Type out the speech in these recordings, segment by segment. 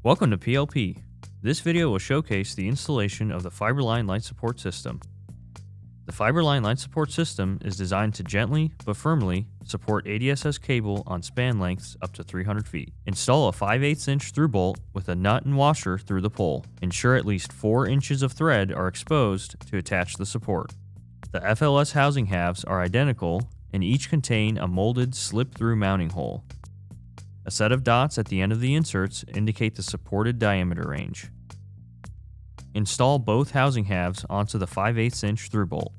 Welcome to PLP. This video will showcase the installation of the FIBERLIGN Lite Support system. The FIBERLIGN Lite Support system is designed to gently but firmly support ADSS cable on span lengths up to 300 feet. Install a 5/8 inch through bolt with a nut and washer through the pole. Ensure at least 4 inches of thread are exposed to attach the support. The FLS housing halves are identical and each contain a molded slip-through mounting hole. A set of dots at the end of the inserts indicate the supported diameter range. Install both housing halves onto the 5/8 inch through bolt.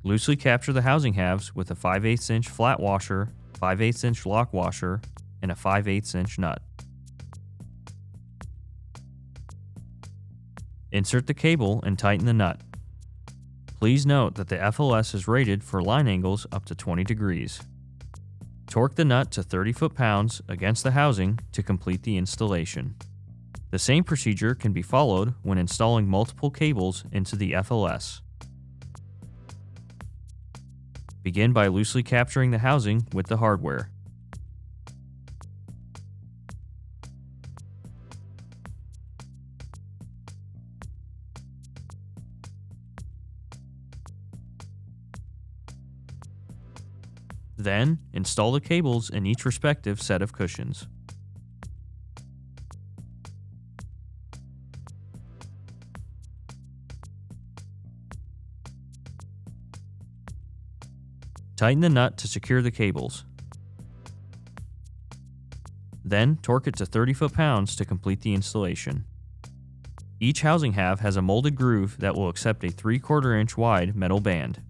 Loosely capture the housing halves with a 5/8 inch flat washer, 5/8 inch lock washer, and a 5/8 inch nut. Insert the cable and tighten the nut. Please note that the FLS is rated for line angles up to 20 degrees. Torque the nut to 30 foot-pounds against the housing to complete the installation. The same procedure can be followed when installing multiple cables into the FLS. Begin by loosely capturing the housing with the hardware. Then, install the cables in each respective set of cushions. Tighten the nut to secure the cables. Then, torque it to 30 foot-pounds to complete the installation. Each housing half has a molded groove that will accept a 3/4 inch wide metal band.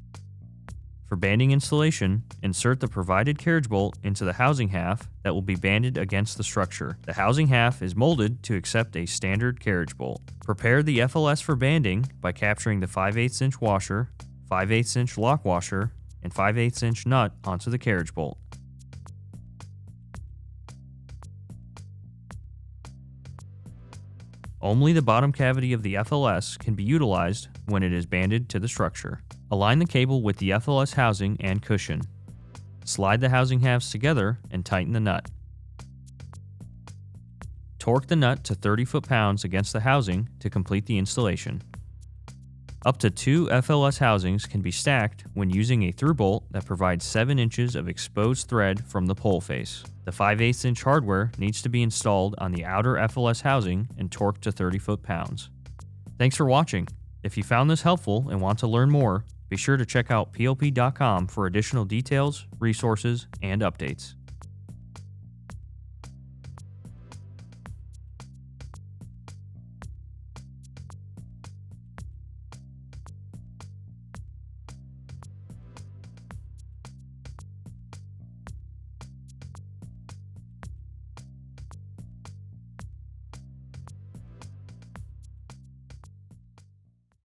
For banding installation, insert the provided carriage bolt into the housing half that will be banded against the structure. The housing half is molded to accept a standard carriage bolt. Prepare the FLS for banding by capturing the 5/8 inch washer, 5/8 inch lock washer, and 5/8 inch nut onto the carriage bolt. Only the bottom cavity of the FLS can be utilized when it is banded to the structure. Align the cable with the FLS housing and cushion. Slide the housing halves together and tighten the nut. Torque the nut to 30 foot-pounds against the housing to complete the installation. Up to 2 FLS housings can be stacked when using a through bolt that provides 7 inches of exposed thread from the pole face. The 5/8 inch hardware needs to be installed on the outer FLS housing and torqued to 30 foot-pounds. Thanks for watching. If you found this helpful and want to learn more, be sure to check out plp.com for additional details, resources, and updates.